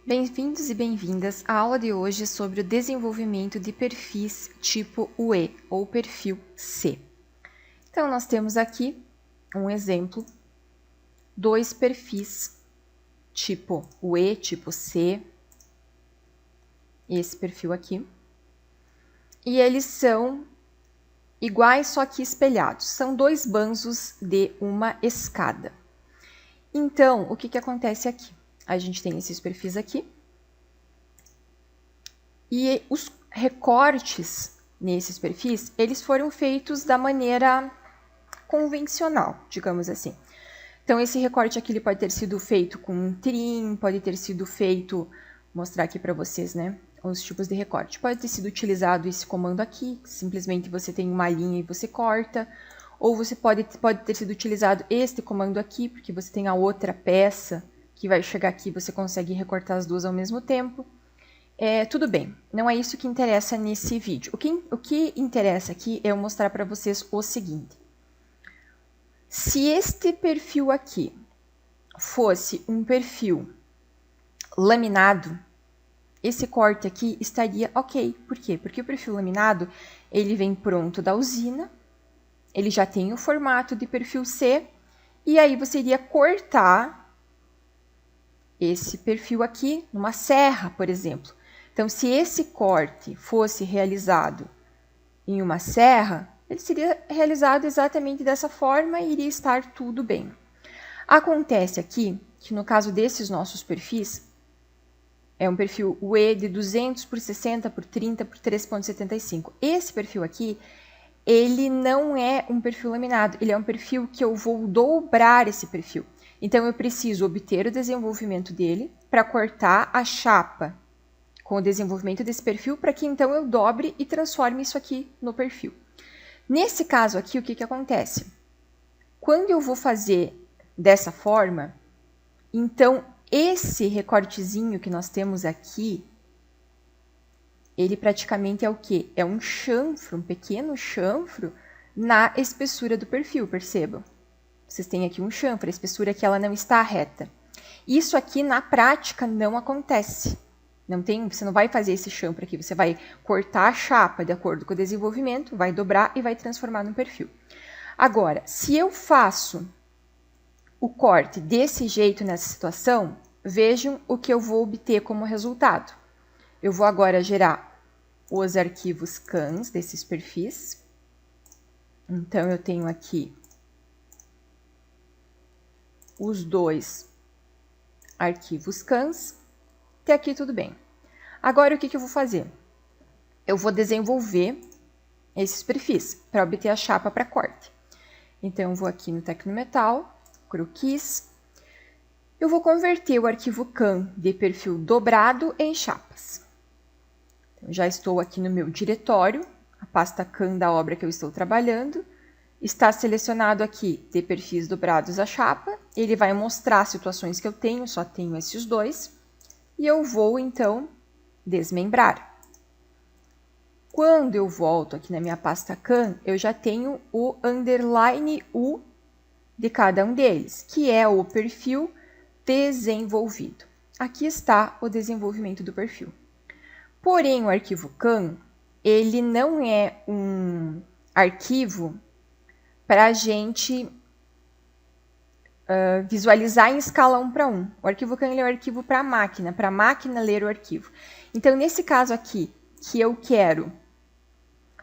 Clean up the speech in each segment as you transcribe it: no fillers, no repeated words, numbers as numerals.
Bem-vindos e bem-vindas à aula de hoje sobre o desenvolvimento de perfis tipo UE, ou perfil C. Então, nós temos aqui um exemplo, dois perfis tipo UE, tipo C, esse perfil aqui, e eles são iguais, só que espelhados. São dois banzos de uma escada. Então, o que acontece aqui? A gente tem esses perfis aqui, e os recortes nesses perfis, eles foram feitos da maneira convencional, digamos assim. Então, esse recorte aqui ele pode ter sido feito com um trim, pode ter sido feito, vou mostrar aqui para vocês, né, os tipos de recorte. Pode ter sido utilizado esse comando aqui, simplesmente você tem uma linha e você corta, ou você pode ter sido utilizado este comando aqui, porque você tem a outra peça que vai chegar aqui e você consegue recortar as duas ao mesmo tempo. Tudo bem, não é isso que interessa nesse vídeo. O que interessa aqui é eu mostrar para vocês o seguinte. Se este perfil aqui fosse um perfil laminado, esse corte aqui estaria ok. Por quê? Porque o perfil laminado, ele vem pronto da usina, ele já tem o formato de perfil C, e aí você iria cortar esse perfil aqui numa serra, por exemplo. Então, se esse corte fosse realizado em uma serra, ele seria realizado exatamente dessa forma e iria estar tudo bem. Acontece aqui que no caso desses nossos perfis, é um perfil UE de 200 por 60 por 30 por 3,75. Esse perfil aqui, ele não é um perfil laminado, ele é um perfil que eu vou dobrar esse perfil. Então, eu preciso obter o desenvolvimento dele para cortar a chapa com o desenvolvimento desse perfil, para que então eu dobre e transforme isso aqui no perfil. Nesse caso aqui, o que acontece? Quando eu vou fazer dessa forma, então esse recortezinho que nós temos aqui, ele praticamente é o quê? É um chanfro, um pequeno chanfro na espessura do perfil, percebam? Vocês têm aqui um chanfro, a espessura que ela não está reta. Isso aqui na prática não acontece. Você não vai fazer esse chanfro aqui, você vai cortar a chapa de acordo com o desenvolvimento, vai dobrar e vai transformar num perfil. Agora, se eu faço o corte desse jeito nessa situação, vejam o que eu vou obter como resultado. Eu vou agora gerar os arquivos cans desses perfis. Então, eu tenho aqui os dois arquivos cans. Até aqui tudo bem. Agora, o que eu vou fazer? Eu vou desenvolver esses perfis para obter a chapa para corte. Então, eu vou aqui no Tecnometal, croquis. Eu vou converter o arquivo CAN de perfil dobrado em chapas. Então, já estou aqui no meu diretório, a pasta CAN da obra que eu estou trabalhando. Está selecionado aqui de perfis dobrados a chapa. Ele vai mostrar as situações que eu tenho, só tenho esses dois. E eu vou, então, desmembrar. Quando eu volto aqui na minha pasta CAN, eu já tenho o underline U de cada um deles, que é o perfil desenvolvido. Aqui está o desenvolvimento do perfil. Porém, o arquivo CAN, ele não é um arquivo para a gente visualizar em escala 1:1. O arquivo CAN é um arquivo para a máquina ler o arquivo. Então, nesse caso aqui, que eu quero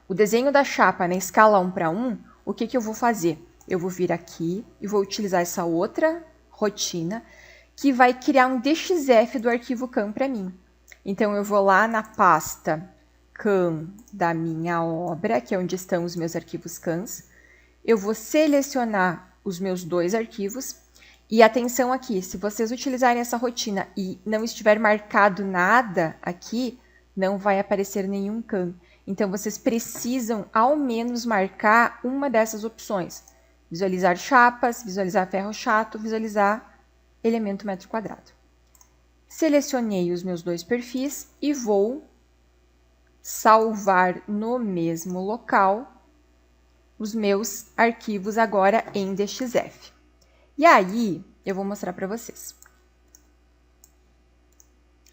o desenho da chapa na escala 1:1, o que eu vou fazer? Eu vou vir aqui e vou utilizar essa outra rotina que vai criar um DXF do arquivo CAN para mim. Então, eu vou lá na pasta CAN da minha obra, que é onde estão os meus arquivos CANs. Eu vou selecionar os meus dois arquivos. E atenção aqui, se vocês utilizarem essa rotina e não estiver marcado nada aqui, não vai aparecer nenhum CAN. Então, vocês precisam, ao menos, marcar uma dessas opções. Visualizar chapas, visualizar ferro chato, visualizar elemento metro quadrado. Selecionei os meus dois perfis e vou salvar no mesmo local os meus arquivos agora em DXF. E aí, eu vou mostrar para vocês.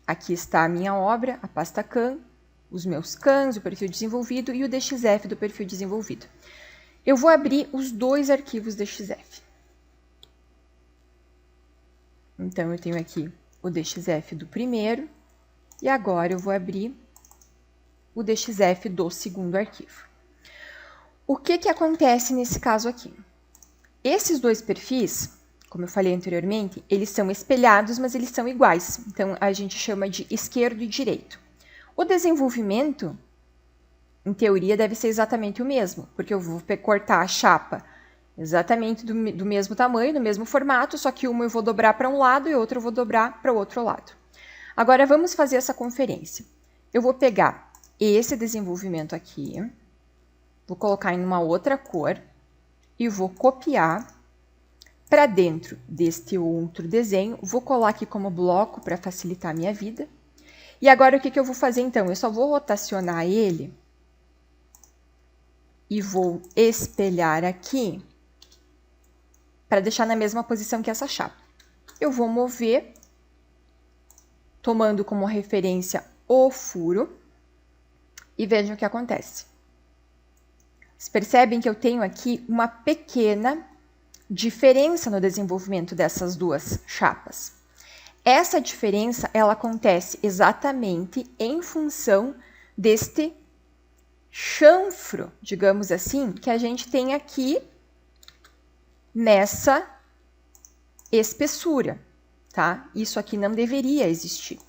Aqui está a minha obra, a pasta CAN, os meus CANs, o perfil desenvolvido e o DXF do perfil desenvolvido. Eu vou abrir os dois arquivos DXF. Então, eu tenho aqui o DXF do primeiro e agora eu vou abrir o DXF do segundo arquivo. O que acontece nesse caso aqui? Esses dois perfis, como eu falei anteriormente, eles são espelhados, mas eles são iguais. Então, a gente chama de esquerdo e direito. O desenvolvimento, em teoria, deve ser exatamente o mesmo, porque eu vou cortar a chapa exatamente do mesmo tamanho, do mesmo formato, só que uma eu vou dobrar para um lado e outra eu vou dobrar para o outro lado. Agora, vamos fazer essa conferência. Eu vou pegar esse desenvolvimento aqui, vou colocar em uma outra cor e vou copiar para dentro deste outro desenho. Vou colar aqui como bloco para facilitar a minha vida. E agora, o que eu vou fazer, então? Eu só vou rotacionar ele e vou espelhar aqui para deixar na mesma posição que essa chapa. Eu vou mover, tomando como referência o furo, e vejam o que acontece. Vocês percebem que eu tenho aqui uma pequena diferença no desenvolvimento dessas duas chapas. Essa diferença, ela acontece exatamente em função deste chanfro, digamos assim, que a gente tem aqui nessa espessura, tá? Isso aqui não deveria existir.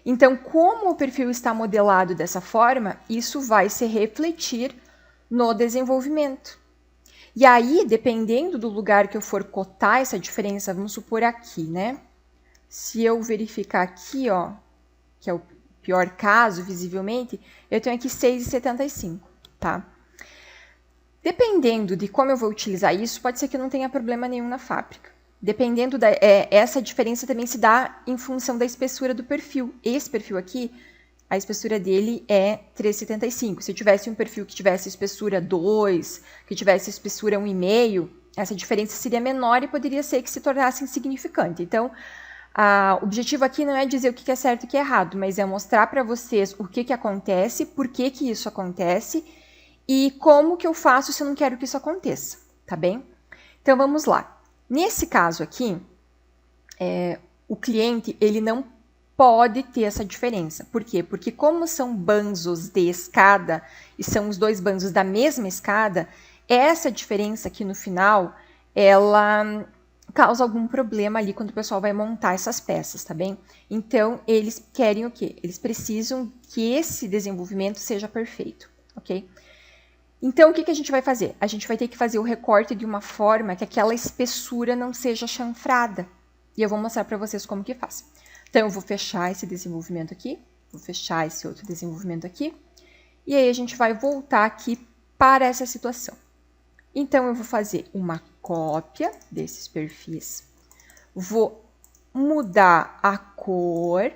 Então, como o perfil está modelado dessa forma, isso vai se refletir no desenvolvimento. E aí, dependendo do lugar que eu for cotar essa diferença, vamos supor aqui, né? Se eu verificar aqui, ó, que é o pior caso, visivelmente, eu tenho aqui 6,75, tá? Dependendo de como eu vou utilizar isso, pode ser que não tenha problema nenhum na fábrica. Dependendo essa diferença também se dá em função da espessura do perfil. Esse perfil aqui, a espessura dele é 3,75. Se eu tivesse um perfil que tivesse espessura 2, que tivesse espessura 1,5, essa diferença seria menor e poderia ser que se tornasse insignificante. Então, o objetivo aqui não é dizer o que é certo e o que é errado, mas é mostrar para vocês o que acontece, por que isso acontece e como que eu faço se eu não quero que isso aconteça, tá bem? Então, vamos lá. Nesse caso aqui, o cliente ele não pode ter essa diferença. Por quê? Porque como são banzos de escada e são os dois banzos da mesma escada, essa diferença aqui no final, ela causa algum problema ali quando o pessoal vai montar essas peças, tá bem? Então, eles querem o quê? Eles precisam que esse desenvolvimento seja perfeito, ok? Então, o que a gente vai fazer? A gente vai ter que fazer o recorte de uma forma que aquela espessura não seja chanfrada. E eu vou mostrar para vocês como que faz. Então, eu vou fechar esse desenvolvimento aqui, vou fechar esse outro desenvolvimento aqui, e aí a gente vai voltar aqui para essa situação. Então, eu vou fazer uma cópia desses perfis, vou mudar a cor,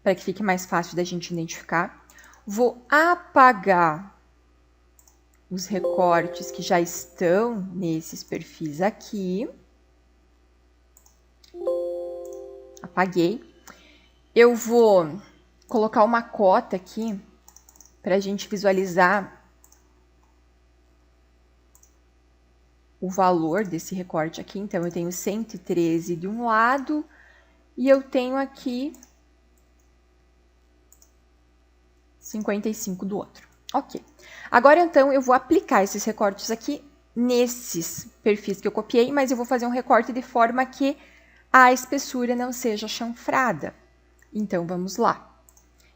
para que fique mais fácil da gente identificar. Vou apagar os recortes que já estão nesses perfis aqui. Apaguei. Eu vou colocar uma cota aqui para a gente visualizar o valor desse recorte aqui. Então, eu tenho 113 de um lado e eu tenho aqui 55 do outro. Ok. Agora, então, eu vou aplicar esses recortes aqui nesses perfis que eu copiei, mas eu vou fazer um recorte de forma que a espessura não seja chanfrada. Então, vamos lá.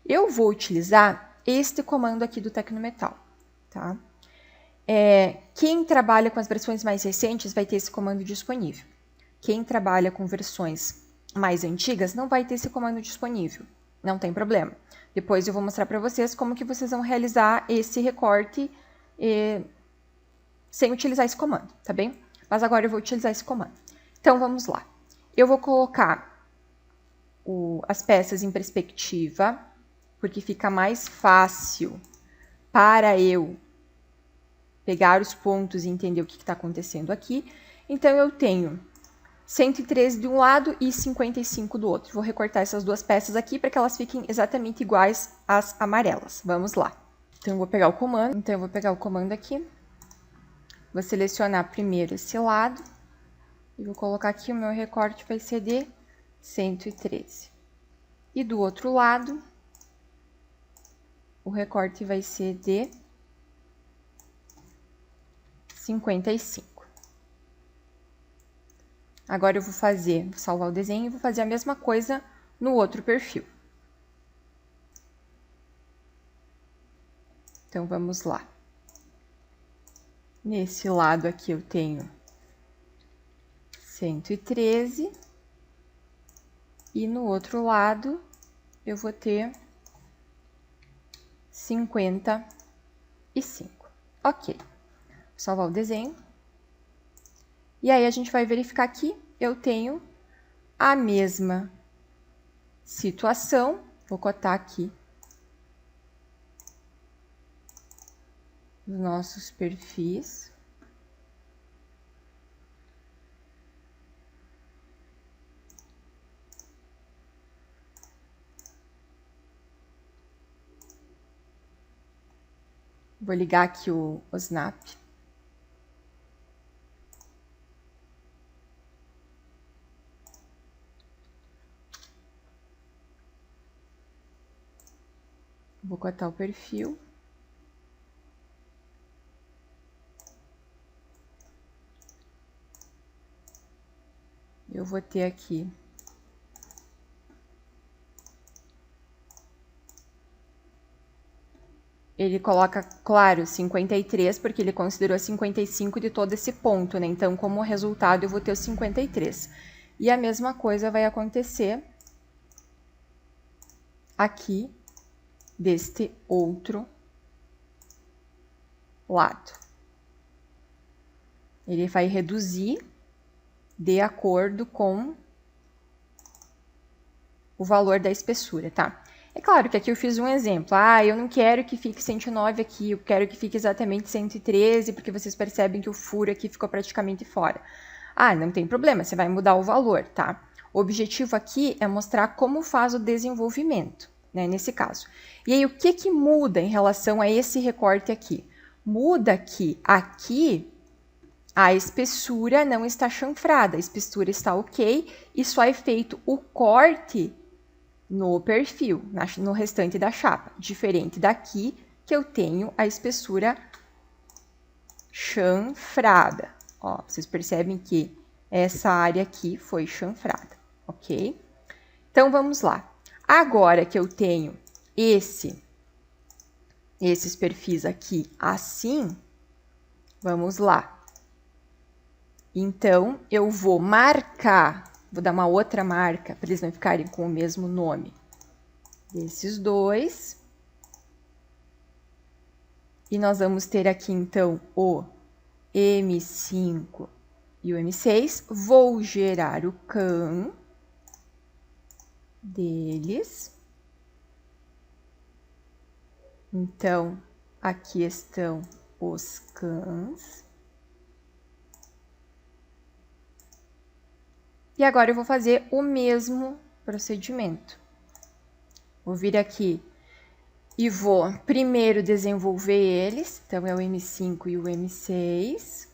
Eu vou utilizar este comando aqui do Tecnometal, tá? Quem trabalha com as versões mais recentes vai ter esse comando disponível. Quem trabalha com versões mais antigas não vai ter esse comando disponível. Não tem problema. Depois eu vou mostrar para vocês como que vocês vão realizar esse recorte sem utilizar esse comando, tá bem? Mas agora eu vou utilizar esse comando. Então, vamos lá. Eu vou colocar as peças em perspectiva, porque fica mais fácil para eu pegar os pontos e entender o que está acontecendo aqui. Então, eu tenho 113 de um lado e 55 do outro. Vou recortar essas duas peças aqui para que elas fiquem exatamente iguais às amarelas. Vamos lá. Então, eu vou pegar o comando. Então, eu vou pegar o comando aqui. Vou selecionar primeiro esse lado. E vou colocar aqui, o meu recorte vai ser de 113. E do outro lado, o recorte vai ser de 55. Agora eu vou salvar o desenho e vou fazer a mesma coisa no outro perfil. Então, vamos lá. Nesse lado aqui eu tenho 113 e no outro lado eu vou ter 55. Ok. Vou salvar o desenho. E aí, a gente vai verificar aqui, eu tenho a mesma situação. Vou cotar aqui os nossos perfis. Vou ligar aqui o Snap. Vou cortar o perfil. Eu vou ter aqui ele coloca, claro, 53, porque ele considerou 55 de todo esse ponto, né? Então, como resultado, eu vou ter o 53. E a mesma coisa vai acontecer aqui deste outro lado. Ele vai reduzir de acordo com o valor da espessura, tá? É claro que aqui eu fiz um exemplo. Eu não quero que fique 109 aqui, eu quero que fique exatamente 113, porque vocês percebem que o furo aqui ficou praticamente fora. Não tem problema, você vai mudar o valor, tá? O objetivo aqui é mostrar como faz o desenvolvimento, né, nesse caso. E aí, o que muda em relação a esse recorte aqui? Muda que aqui a espessura não está chanfrada, a espessura está ok e só é feito o corte no perfil, no restante da chapa. Diferente daqui, que eu tenho a espessura chanfrada. Ó, vocês percebem que essa área aqui foi chanfrada, ok? Então, vamos lá. Agora que eu tenho esses perfis aqui assim, vamos lá. Então, eu vou marcar, vou dar uma outra marca para eles não ficarem com o mesmo nome desses dois. E nós vamos ter aqui, então, o M5 e o M6. Vou gerar o CAN deles. Então, aqui estão os CANs. E agora eu vou fazer o mesmo procedimento. Vou vir aqui e vou primeiro desenvolver eles. Então, é o M5 e o M6.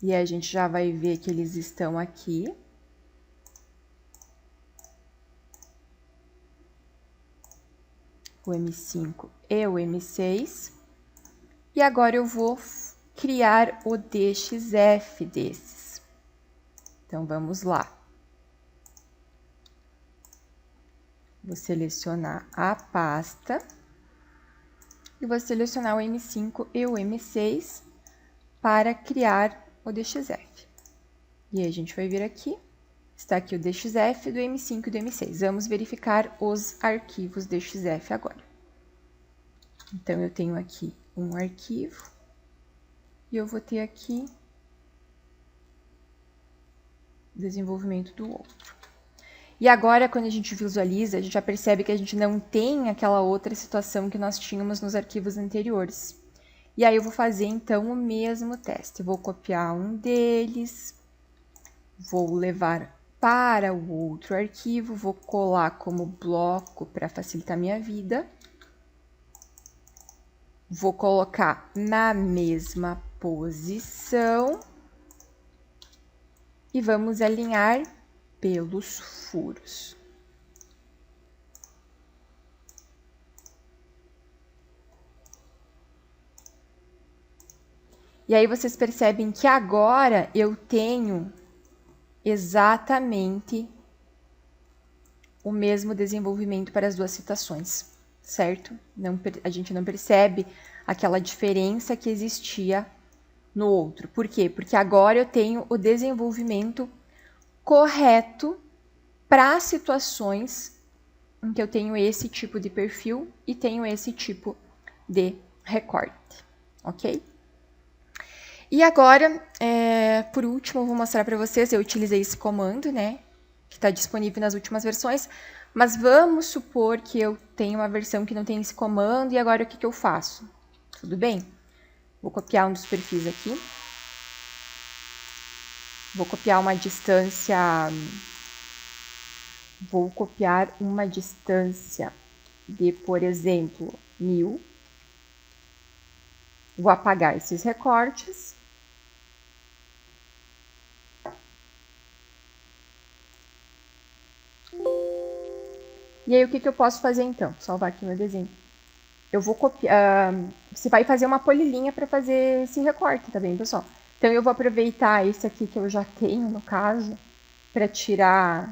E a gente já vai ver que eles estão aqui. O M5 e o M6. E agora eu vou criar o DXF desses. Então, vamos lá. Vou selecionar a pasta e vou selecionar o M5 e o M6 para criar o DXF. E aí, a gente vai vir aqui, está aqui o DXF do M5 e do M6. Vamos verificar os arquivos DXF agora. Então, eu tenho aqui um arquivo e eu vou ter aqui desenvolvimento do outro. E agora, quando a gente visualiza, a gente já percebe que a gente não tem aquela outra situação que nós tínhamos nos arquivos anteriores. E aí, eu vou fazer, então, o mesmo teste. Eu vou copiar um deles, vou levar para o outro arquivo, vou colar como bloco para facilitar minha vida. Vou colocar na mesma posição e vamos alinhar pelos furos. E aí vocês percebem que agora eu tenho exatamente o mesmo desenvolvimento para as duas citações, certo? A gente não percebe aquela diferença que existia no outro. Por quê? Porque agora eu tenho o desenvolvimento correto para situações em que eu tenho esse tipo de perfil e tenho esse tipo de recorte, ok? E agora, por último, eu vou mostrar para vocês, eu utilizei esse comando, né, que está disponível nas últimas versões, mas vamos supor que eu tenho uma versão que não tem esse comando, e agora o que eu faço? Tudo bem? Vou copiar um dos perfis aqui. Vou copiar uma distância de, por exemplo, 1000. Vou apagar esses recortes. E aí, o que eu posso fazer, então? Salvar aqui meu desenho. Eu vou copiar... você vai fazer uma polilinha para fazer esse recorte, tá bem, pessoal? Então, eu vou aproveitar esse aqui que eu já tenho, no caso, para tirar...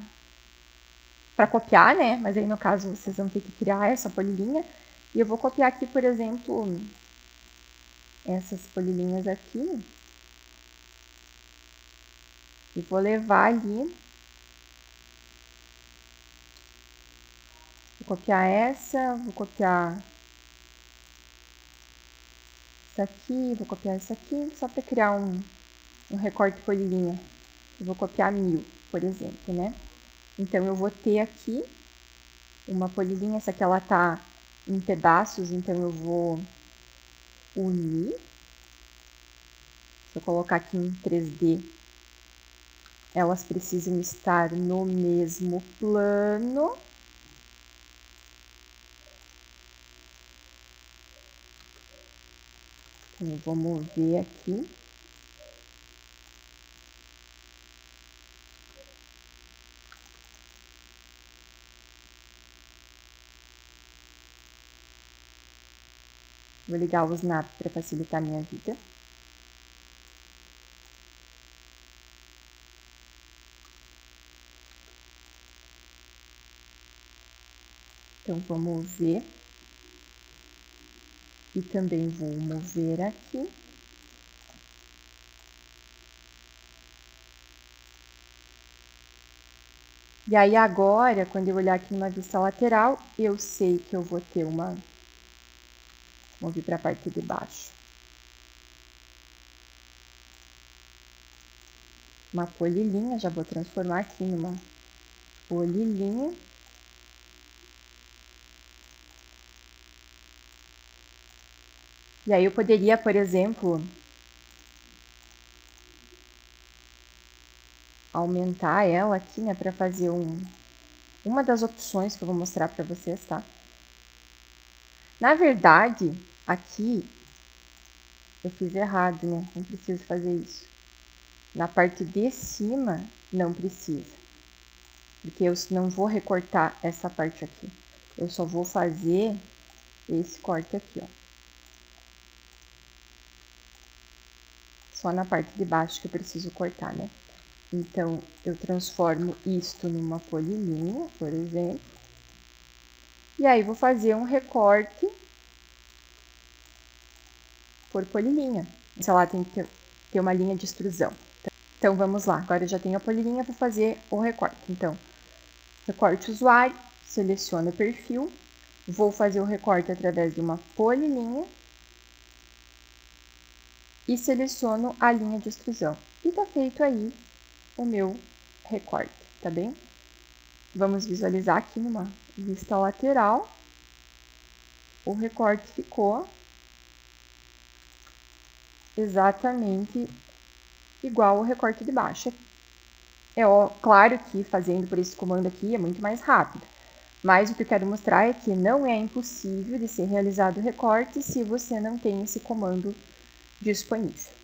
para copiar, né? Mas aí, no caso, vocês vão ter que criar essa polilinha. E eu vou copiar aqui, por exemplo, essas polilinhas aqui. E vou levar ali. Vou copiar essa, vou copiar essa aqui, vou copiar essa aqui, só para criar um recorte polilinha. Eu vou copiar 1000, por exemplo, né? Então, eu vou ter aqui uma polilinha, essa aqui ela tá em pedaços, então eu vou unir. Se eu colocar aqui em 3D, elas precisam estar no mesmo plano. Então, eu vou mover aqui. Vou ligar o Snap para facilitar a minha vida. Então, vou mover. E também vou mover aqui. E aí, agora, quando eu olhar aqui numa vista lateral, eu sei que eu vou ter uma... Vou vir para a parte de baixo. Uma polilinha, já vou transformar aqui numa polilinha. E aí eu poderia, por exemplo, aumentar ela aqui, né, para fazer uma das opções que eu vou mostrar para vocês, tá? Na verdade, aqui eu fiz errado, né? Não preciso fazer isso. Na parte de cima, não precisa. Porque eu não vou recortar essa parte aqui. Eu só vou fazer esse corte aqui, ó. Só na parte de baixo que eu preciso cortar, né? Então, eu transformo isto numa polilinha, por exemplo. E aí, vou fazer um recorte por polilinha. Sei lá, tem que ter uma linha de extrusão. Então, vamos lá. Agora, eu já tenho a polilinha, vou fazer o recorte. Então, recorte usuário, seleciono o perfil, vou fazer o recorte através de uma polilinha e seleciono a linha de extrusão. E tá feito aí o meu recorte, tá bem? Vamos visualizar aqui numa vista lateral. O recorte ficou exatamente igual ao recorte de baixo. claro que fazendo por esse comando aqui é muito mais rápido, mas o que eu quero mostrar é que não é impossível de ser realizado o recorte se você não tem esse comando disponível.